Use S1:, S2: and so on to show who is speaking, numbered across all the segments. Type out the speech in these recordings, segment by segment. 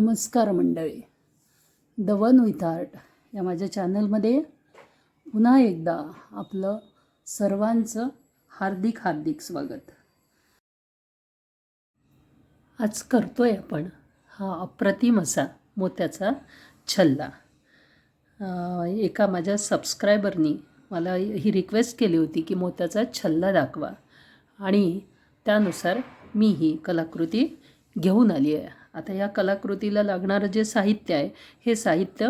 S1: नमस्कार मंडळी, the one with art या माझ्या चॅनलमध्ये पुन्हा एकदा आपलं सर्वांचं हार्दिक हार्दिक स्वागत. आज करतोय आपण हा अप्रतिम असा मोत्याचा छल्ला. एका माझ्या सबस्क्रायबरनी मला ही रिक्वेस्ट केली होती की मोत्याचा छल्ला दाखवा, आणि त्यानुसार मी ही कलाकृती घेऊन आली आहे. आता या कलाकृतीला लागणारं जे साहित्य आहे, हे साहित्य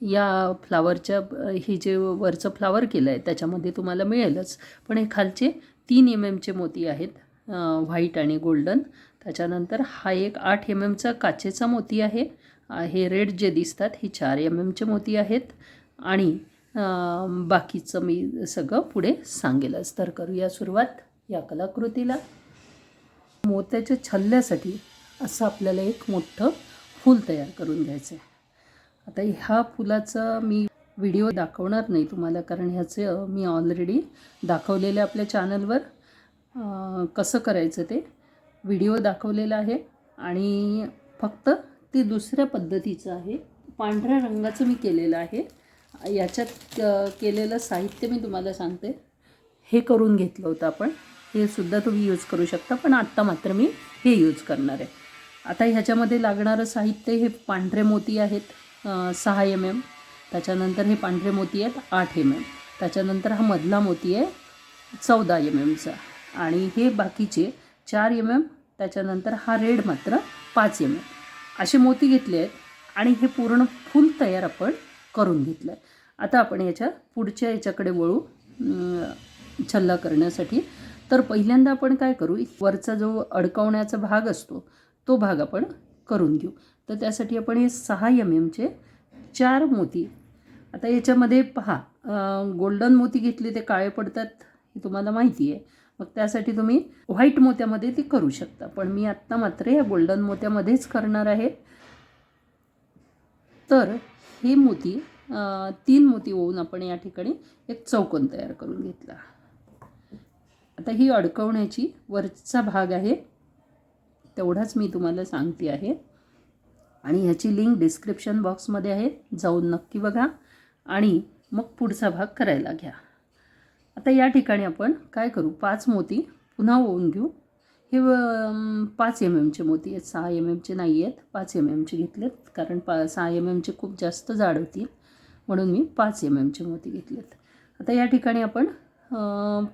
S1: या फ्लावरच्या ही जे वरचं फ्लावर केलं आहे त्याच्यामध्ये तुम्हाला मिळेलच, पण हे खालचे 3 MM मोती आहेत, व्हाईट आणि गोल्डन. त्याच्यानंतर हा एक 8 MM काचेचा मोती आहे. हे रेड जे दिसतात ही 4 MM मोती आहेत, आणि बाकीचं मी सगळं पुढे सांगेलच. तर करूया सुरुवात या कलाकृतीला. मोत्याच्या छल्ल्यासाठी असं आपल्याला एक मोठं फूल तयार करून घ्यायचं आहे. आता ह्या फुलाचं मी व्हिडिओ दाखवणार नाही तुम्हाला, कारण ह्याचं मी ऑलरेडी दाखवलेलं आपल्या चॅनलवर कसं करायचं ते व्हिडिओ दाखवलेला आहे, आणि फक्त ते दुसऱ्या पद्धतीचं आहे. पांढऱ्या रंगाचं मी केलेलं आहे. याच्यात केलेलं साहित्य मी तुम्हाला सांगते. हे करून घेतलं होतं आपण, हे सुद्धा तुम्ही यूज करू शकता, पण आत्ता मात्र मी हे यूज करणार आहे. आता ह्याच्यामध्ये लागणारं साहित्य हे पांढरे मोती आहेत 6 MM, त्याच्यानंतर हे पांढरे मोती आहेत 8 MM, त्याच्यानंतर हा मधला मोती आहे 14 MMचा, आणि हे बाकीचे 4 MM, त्याच्यानंतर हा रेड मात्र 5 MM असे मोती घेतले आहेत, आणि हे पूर्ण फूल तयार आपण करून घेतलं आहे. आता आपण याच्या पुढच्या याच्याकडे वळू छल्ला करण्यासाठी. तर पहिल्यांदा आपण काय करू, वरचा जो अडकवण्याचा भाग असतो तो भाग आपण करून घेऊ. तर त्यासाठी आपण हे 6 MMचे 4 मोती, आता याच्यामध्ये पहा गोल्डन मोती घेतले ते काळे पडतात हे तुम्हाला माहिती आहे, मग त्यासाठी तुम्ही व्हाईट मोत्यामध्ये ते करू शकता, पण मी आत्ता मात्र या गोल्डन मोत्यामध्येच करणार आहे. तर हे मोती 3 मोती होऊन आपण या ठिकाणी एक चौकोन तयार करून घेतला. आता ही अडकवण्याची वरचा भाग आहे, तेवढाच मी तुम्हाला सांगते आहे, आणि ह्याची लिंक डिस्क्रिप्शन बॉक्समध्ये आहे, जाऊन नक्की बघा आणि मग पुढचा भाग करायला घ्या. आता या ठिकाणी आपण काय करू, 5 मोती पुन्हा ओवून घेऊ. हे 5 MMचे मोती आहेत, 6 MMचे नाही आहेत, 5 MMचे घेतलेत, कारण 6 MMचे खूप जास्त जाड होतील म्हणून मी 5 MMचे मोती घेतलेत. आता या ठिकाणी आपण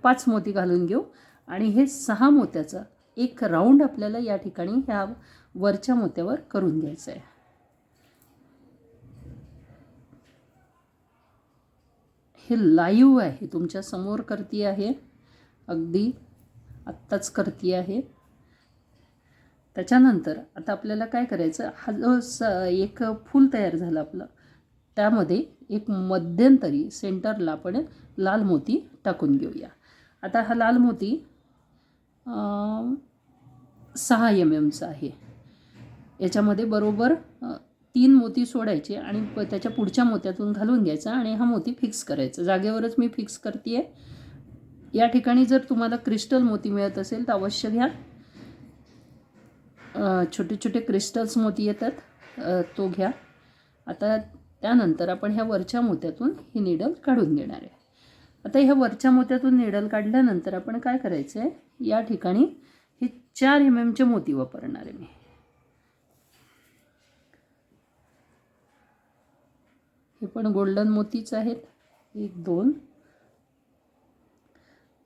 S1: 5 मोती घालून घेऊ, आणि हे 6 मोत्याचा एक राऊंड आपल्याला या ठिकाणी ह्या वरच्या मोत्यावर करून घ्यायचं आहे. हे लाईव्ह आहे, तुमच्या समोर करते आहे, अगदी आत्ताच करते आहे. त्याच्यानंतर आता आपल्याला काय करायचं, हा जो एक फूल तयार झालं आपलं, त्यामध्ये एक मध्यंतरी सेंटरला आपण लाल मोती टाकून घेऊया. आता हा लाल मोती 6 MMचा आहे. याच्यामध्ये बरोबर 3 मोती सोडायचे आणि त्याच्या पुढच्या मोत्यातून घालून घ्यायचा, आणि हा मोती फिक्स करायचा. जागेवरच मी फिक्स करते आहे. या ठिकाणी जर तुम्हाला क्रिस्टल मोती मिळत असेल तर अवश्य घ्या. छोटे छोटे क्रिस्टल्स मोती येतात, तो घ्या. आता त्यानंतर आपण ह्या वरच्या मोत्यातून ही निडल काढून घेणार आहे. आता ह्या वरच्या मोत्यातून निडल काढल्यानंतर आपण काय करायचं आहे, या ठिकाणी हे 4 MMचे मोती वापरणार आहे मी. हे पण गोल्डन मोतीच आहेत, 1 2.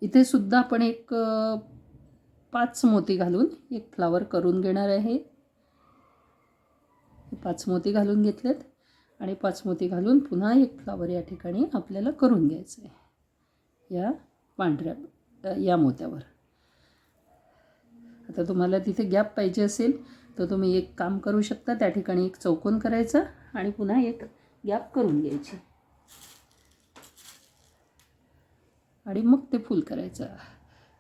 S1: इथे सुद्धा आपण एक 5 मोती घालून एक फ्लावर करून घेणार आहे. 5 मोती घालून घेतलेत, आणि 5 मोती घालून पुन्हा एक फ्लावर या ठिकाणी आपल्याला करून घ्यायचं आहे या पांढऱ्या या मोत्यावर. आता तुम्हाला तिथे गॅप पाहिजे असेल तर तुम्ही एक काम करू शकता, त्या ठिकाणी एक चौकोन करायचा आणि पुन्हा एक गॅप करून घ्यायची, आणि मग ते फुल करायचं.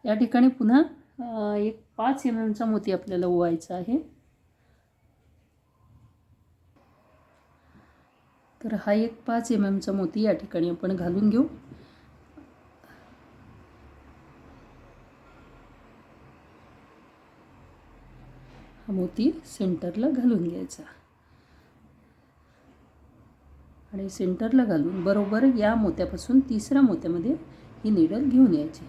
S1: या ठिकाणी पुन्हा एक 5 MMचा मोती आपल्याला ओवायचा आहे. तर हा एक 5 MMचा मोती या ठिकाणी आपण घालून घेऊ. हा मोती सेंटरला घालून घ्यायचा. आणि सेंटरला घालून बरोबर या मोत्यापासून तिसऱ्या मोत्यामध्ये ही नीडल घेऊन यायची.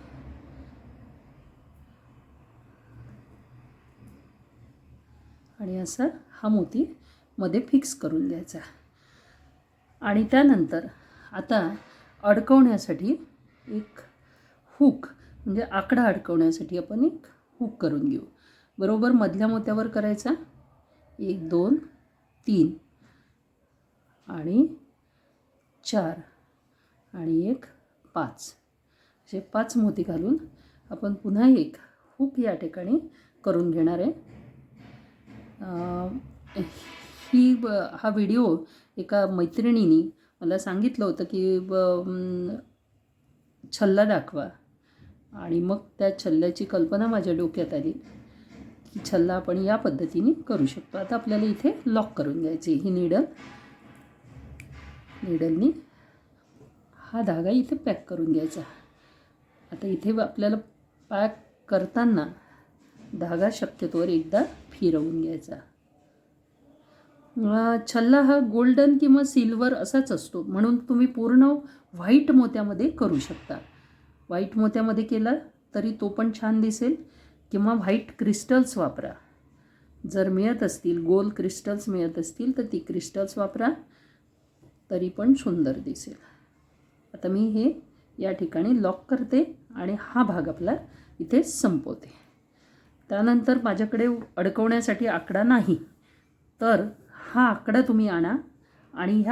S1: आणि असा हा मोती मध्ये फिक्स करून द्यायचा. आणि त्यानंतर आता अडकवण्यासाठी एक हुक, म्हणजे आकडा अडकवण्यासाठी आपण एक हुक करून घेऊ. बरोबर मधल्या मोत्यावर करायचा, 1 2 3 आणि 4 आणि 1 5, असे 5 मोती घालून आपण पुन्हा एक हुक या ठिकाणी करून घेणार आहे. हा व्हिडिओ एका मैत्रिणीने मला सांगितलं होतं की छल्ला दाखवा, आणि मग त्या छल्ल्याची कल्पना माझ्या डोक्यात आली की छल्ला आपण या पद्धतीने करू शकतो. आता आपल्याला इथे लॉक करून घ्यायची ही नीडलनी हा धागा इथे पॅक करून घ्यायचा. आता इथे आपल्याला पॅक करताना धागा शक्यतोवर एकदा फिरवून घ्यायचा. छल्ला हा गोल्डन किंवा सिल्वर असाच असतो, म्हणून तुम्ही पूर्ण व्हाईट मोत्यामध्ये करू शकता. व्हाईट मोत्यामध्ये केला तरी तो पण छान दिसेल, किंवा व्हाईट क्रिस्टल्स वापरा. जर मिळत असतील, गोल क्रिस्टल्स मिळत असतील तर ती क्रिस्टल्स वापरा, तरी पण सुंदर दिसेल. आता मी हे या ठिकाणी लॉक करते आणि हा भाग आपला इथे संपवते. त्यानंतर माझ्याकडे अडकवण्यासाठी आकडा नाही, तर हा आकडा तुम्ही आणा आणि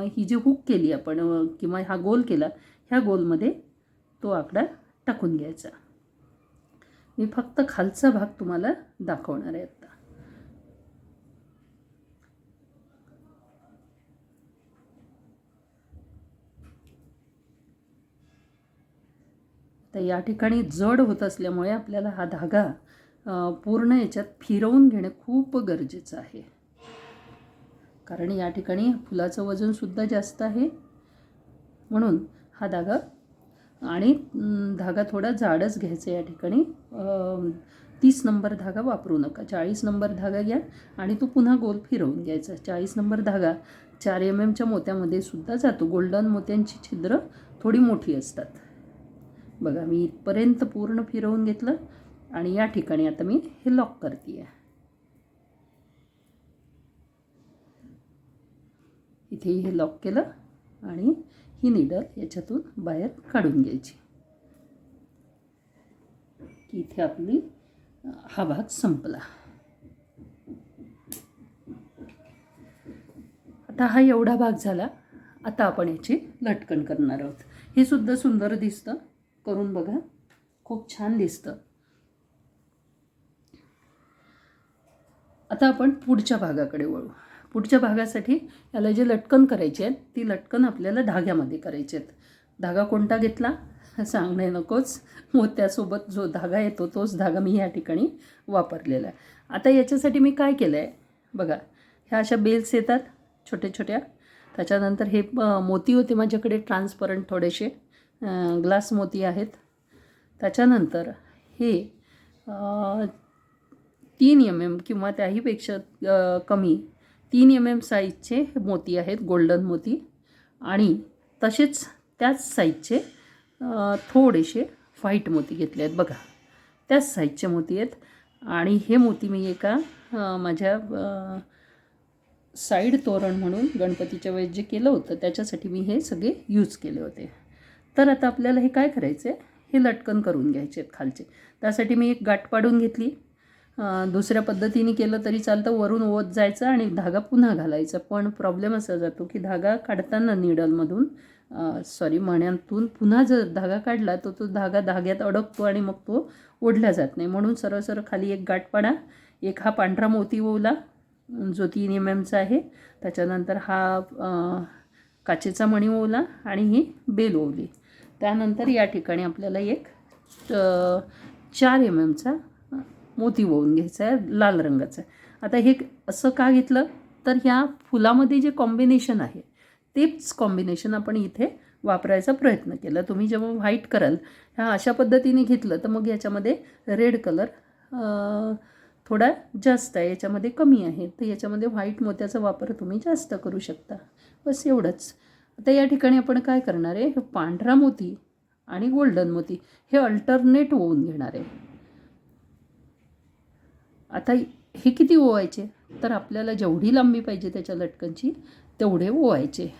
S1: ही जी हुक केली आपण किंवा हा गोल केला, ह्या गोलमध्ये तो आकडा टाकून घ्यायचा. मी फक्त खालचा भाग तुम्हाला दाखवणार आहे आता. तर या ठिकाणी जड होत असल्यामुळे आपल्याला हा धागा पूर्ण याच्यात फिरवून घेणं खूप गरजेचं आहे, कारण या ठिकाणी फुलाचं वजनसुद्धा जास्त आहे. म्हणून हा धागा थोडा जाडच घ्यायचा. या ठिकाणी 30 नंबर धागा वापरू नका, 40 नंबर धागा घ्या आणि तो पुन्हा गोल फिरवून घ्यायचा. 40 नंबर धागा 4 mm मोत्यामध्ये सुद्धा जातो. गोल्डन मोत्यांची छिद्र थोडी मोठी असतात. बघा, मी इथपर्यंत पूर्ण फिरवून घेतलं आणि या ठिकाणी आता मी हे लॉक करते आहे. इथेही हे लॉक केलं आणि ही नीडल याच्यातून बाहेर काढून घ्यायची. की इथे आपली हा भाग संपला. आता हा एवढा भाग झाला. आता आपण याची लटकन करणार आहोत. हे सुद्धा सुंदर दिसतं, करून बघा, खूप छान दिसतं. आता आपण पुढच्या भागाकडे वळू. पुढच्या भागासाठी याला जे लटकन करायचे आहेत, ती लटकन आपल्याला धाग्यामध्ये करायचे आहेत. धागा कोणता घेतला सांगणे नकोच, मोत्यासोबत जो धागा येतो तोच धागा मी या ठिकाणी वापरलेला आहे. आता याच्यासाठी मी काय केलं आहे बघा, ह्या अशा बेल्स येतात छोट्या छोट्या. त्याच्यानंतर हे मोती होते माझ्याकडे ट्रान्सपरंट थोडेसे ग्लास मोती आहेत. त्याच्यानंतर हे 3 mm किंवा त्याहीपेक्षा कमी 3 mm साईजचे मोती आहेत, गोल्डन मोती. आणि तसेच त्याच साईजचे थोडेसे व्हाईट मोती घेतले आहेत. बघा, त्याच साईजचे मोती आहेत. आणि हे मोती मी एका माझ्या साईड तोरण म्हणून गणपतीच्या वेळेस जे केलं होतं त्याच्यासाठी मी हे सगळे यूज केले होते. तर आता आपल्याला हे काय करायचं आहे, हे लटकन करून घ्यायचे आहेत खालचे. त्यासाठी मी एक गाठ पाडून घेतली. दुसऱ्या पद्धतीने केलं तरी चालतं, वरून ओत जायचं आणि धागा पुन्हा घालायचा. पण प्रॉब्लेम असा जातो की धागा काढताना नीडलमधून मण्यातून पुन्हा जर धागा काढला तर तो धागा धाग्यात अडकतो आणि मग तो ओढला जात नाही. म्हणून सरळ सरळ खाली एक गाठ पाडा. एक हा पांढरा मोती ओवला जो 3 mm आहे. त्याच्यानंतर हा काचेचा मणी ओवला आणि ही बेल ओवली. त्यानंतर या ठिकाणी आपल्याला एक 4 mm मोती ओवून घ्यायचा आहे, लाल रंगाचा. आता हे असं का घेतलं तर ह्या फुलामध्ये जे कॉम्बिनेशन आहे तेच कॉम्बिनेशन आपण इथे वापरायचा प्रयत्न केला. तुम्ही जेव्हा व्हाईट कराल ह्या अशा पद्धतीने घेतलं तर मग याच्यामध्ये रेड कलर थोडा जास्त आहे, याच्यामध्ये कमी आहे, तर याच्यामध्ये व्हाईट मोत्याचा वापर तुम्ही जास्त करू शकता. बस एवढंच. आता या ठिकाणी आपण काय करणार आहे, हे पांढरा मोती आणि गोल्डन मोती हे अल्टरनेट होऊन घेणार आहे. आता हे किती ओवायचे, तर आपल्याला जेवढी लांबी पाहिजे त्याच्या लटकनची तेवढे ओवायचे.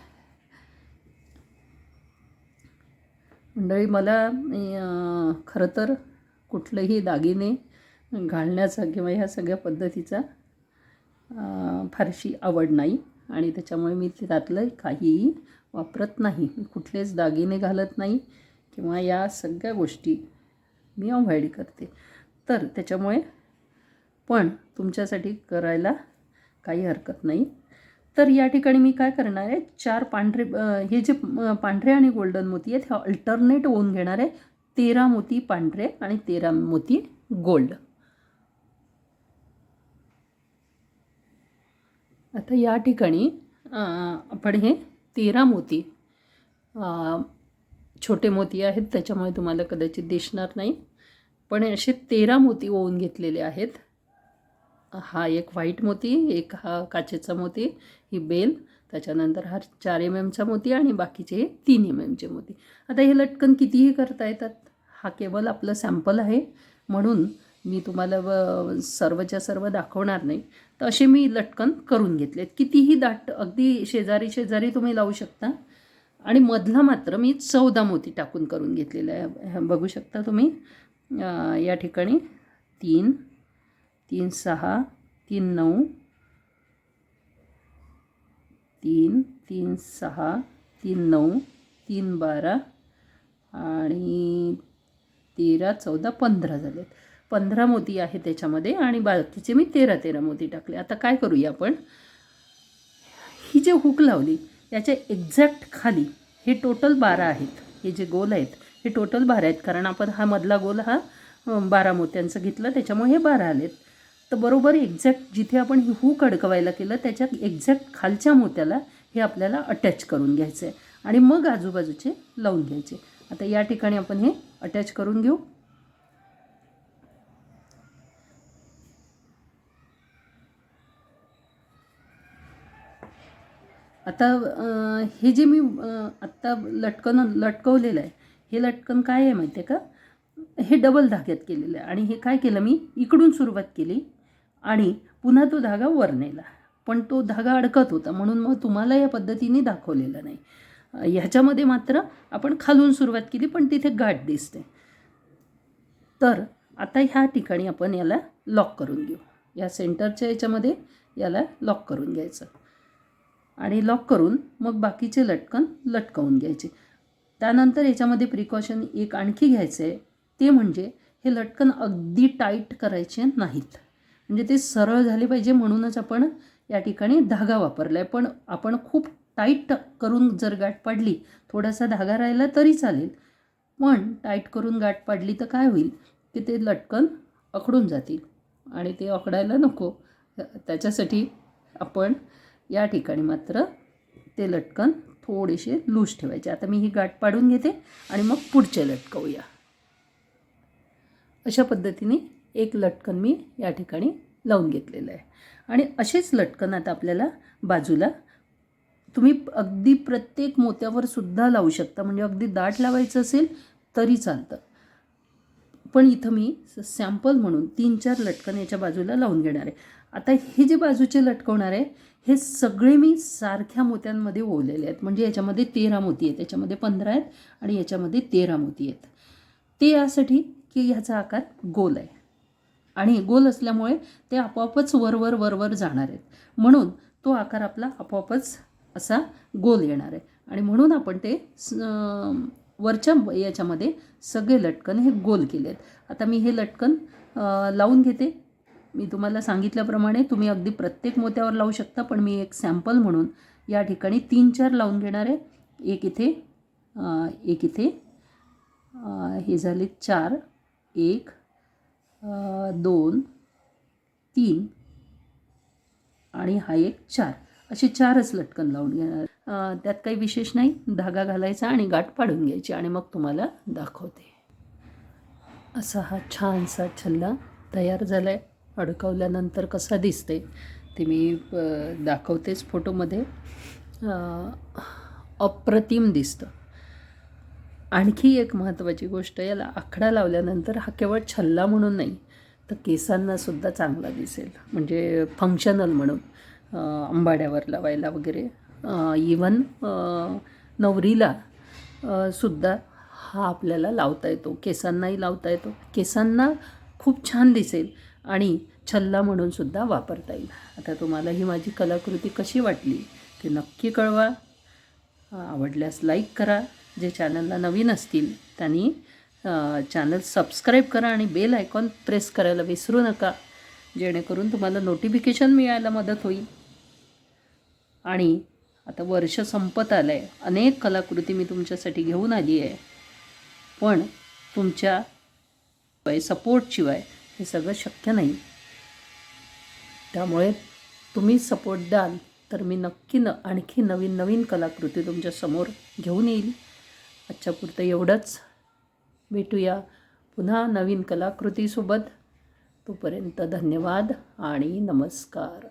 S1: मंडळी, मला खरं तर कुठलंही दागिने घालण्याचा किंवा ह्या सगळ्या पद्धतीचा फारशी आवड नाही आणि त्याच्यामुळे मी त्यातलं काहीही वापरत नाही. मी कुठलेच दागिने घालत नाही किंवा या सगळ्या गोष्टी मी अवॉइड करते. तर त्याच्यामुळे पण तुमच्यासाठी करायला काही हरकत नाही. तर या ठिकाणी मी काय करणार आहे, 4 पांढरे हे जे पांढरे आणि गोल्डन मोती आहेत हे अल्टरनेट होऊन घेणार आहे. 13 मोती पांढरे आणि 13 मोती गोल्ड. आता या ठिकाणी आपण हे 13 मोती, छोटे मोती आहेत त्याच्यामुळे तुम्हाला कदाचित दिसणार नाही, पण असे 13 मोती ओवून घेतलेले आहेत. हा एक व्हाईट मोती, एक हा काचेचा मोती, ही बेल, त्याच्यानंतर हा 4 mm मोती आणि बाकीचे 3 mm मोती. आता हे लटकन कितीही करता येतात. हा केवळ आपलं सॅम्पल आहे म्हणून मी तुम्हाला सर्वच्या सर्व दाखवणार नाही. तर असे मी लटकन करून घेतलेत. कितीही दाट, अगदी शेजारी शेजारी तुम्ही लावू शकता. आणि मधला मात्र मी 14 मोती टाकून करून घेतलेला आहे. बघू शकता तुम्ही या ठिकाणी 3, 3, 6, 3, 9, 3, 3, 6, 3, 9, 3, 12 आणि 13, 14, 15 झालेत. 15 मोती आहे त्याच्यामध्ये आणि बाकीचे मी 13 मोती टाकले. आता काय करूया आपण, ही जे हुक लावली याच्या एक्झॅक्ट खाली हे टोटल 12 आहेत. हे जे गोल आहेत हे टोटल 12 आहेत, कारण आपण हा मधला गोल हा 12 मोत्यांचं घेतलं त्याच्यामुळे हे 12 आलेत. तर बरोबर एक्झॅक्ट जिथे आपण ही हुक अडकवायला केलं त्याच्या एक्झॅक्ट खालच्या मोत्याला हे आपल्याला अटॅच करून घ्यायचं आहे आणि मग आजूबाजूचे लावून घ्यायचे. आता या ठिकाणी आपण हे अटॅच करून घेऊ. आता हे जे मी आत्ता लटकवलेलं आहे हे लटकन काय आहे माहिती आहे का, हे डबल धाग्यात केलेलं आहे. आणि हे काय केलं, मी इकडून सुरुवात केली आणि पुन्हा तो धागा वर नेला, पण तो धागा अडकत होता म्हणून मग तुम्हाला या पद्धतीने दाखवलेलं नाही. ह्याच्यामध्ये मात्र आपण खालून सुरुवात केली पण तिथे गाठ दिसते. तर आता ह्या ठिकाणी आपण याला लॉक करून घेऊ. या सेंटरच्या याच्यामध्ये याला लॉक करून घ्यायचं आणि लॉक करून मग बाकीचे लटकन लटकवून घ्यायचे. त्यानंतर याच्यामध्ये प्रिकॉशन एक आणखी घ्यायचं आहे, ते म्हणजे हे लटकन अगदी टाईट करायचे नाहीत. म्हणजे ते सरळ झाले पाहिजे म्हणूनच आपण या ठिकाणी धागा वापरला आहे. पण आपण खूप टाईट करून जर गाठ पाडली, थोडासा धागा राहिला तरी चालेल, पण टाईट करून गाठ पाडली तर काय होईल की ते लटकन अकडून जातील आणि ते अकडायला नको. त्याच्यासाठी आपण या ठिकाणी मात्र ते लटकन थोडेसे लूज ठेवायचे. आता मी ही गाठ पाडून घेते आणि मग पुढचे लटकवूया. अशा पद्धतीने एक लटकन मी या ठिकाणी लावून घेतलेलं आहे. आणि असेच लटकन आता आपल्याला बाजूला तुम्ही अगदी प्रत्येक मोत्यावर सुद्धा लावू शकता. म्हणजे अगदी दाट लावायचं असेल तरी चालतं, पण इथं मी सॅम्पल म्हणून 3-4 लटकन याच्या बाजूला लावून घेणार आहे. आता हे जे बाजूचे लटकवणार आहे हे सगळे मी सारख्या मोत्यांमध्ये ओवलेले आहेत. म्हणजे याच्यामध्ये 13 मोती आहेत, याच्यामध्ये 15 आहेत आणि याच्यामध्ये 13 मोती आहेत. ते यासाठी की ह्याचा आकार गोल आहे आणि गोल असल्यामुळे ते आपोआपच वरवर वरवर जाणार आहेत, म्हणून तो आकार आपला आपोआपच असा गोल येणार आहे. आणि म्हणून आपण ते वरच्या याच्यामध्ये सगळे लटकन हे गोल केले आहेत. आता मी हे लटकन लावून घेते. मी तुम्हाला सांगितल्याप्रमाणे तुम्ही अगदी प्रत्येक मोत्यावर लावू शकता, पण मी एक सॅम्पल म्हणून या ठिकाणी 3-4 लावून घेणार आहे. एक इथे, एक इथे, हे झाले 4, 1, 2, 3 आणि हा एक 4, असे 4च लटकन लावून घेणार. त्यात काही विशेष नाही, धागा घालायचा आणि गाठ पाडून घ्यायची आणि मग तुम्हाला दाखवते. असा हा छानसा छल्ला तयार झाला आहे. अडकवल्यानंतर कसं दिसते ते मी दाखवतेच फोटोमध्ये. अप्रतिम दिसतं. आणखी एक महत्त्वाची गोष्ट, याला आखडा लावल्यानंतर हा केवळ छल्ला म्हणून नाही तर केसांनासुद्धा चांगला दिसेल, म्हणजे फंक्शनल म्हणून अंबाड्यावर लावायला वगैरे. इवन नवरीला सुद्धा हा आपल्याला लावता येतो, केसांनाही लावता येतो, केसांना खूप छान दिसेल आणि छल्ला म्हणून सुद्धा वापरता येईल. आता तुम्हाला ही माझी कलाकृती कशी वाटली ते नक्की कळवा. आवडल्यास लाईक करा. जे चॅनलला नवीन असतील त्यांनी चॅनल सबस्क्राईब करा आणि बेल आयकॉन प्रेस करायला विसरू नका, जेणेकरून तुम्हाला नोटिफिकेशन मिळायला मदत होईल. आणि आता वर्ष संपत आलं आहे, अनेक कलाकृती मी तुमच्यासाठी घेऊन आली आहे, पण तुमच्या सपोर्टशिवाय हे सगळं शक्य नाही. त्यामुळे तुम्ही सपोर्ट द्याल तर मी नक्की आणखी नवीन नवीन कलाकृती तुमच्यासमोर घेऊन येईल. आजच्यापुरतं एवढंच. भेटूया पुन्हा नवीन कलाकृतीसोबत. तोपर्यंत धन्यवाद आणि नमस्कार.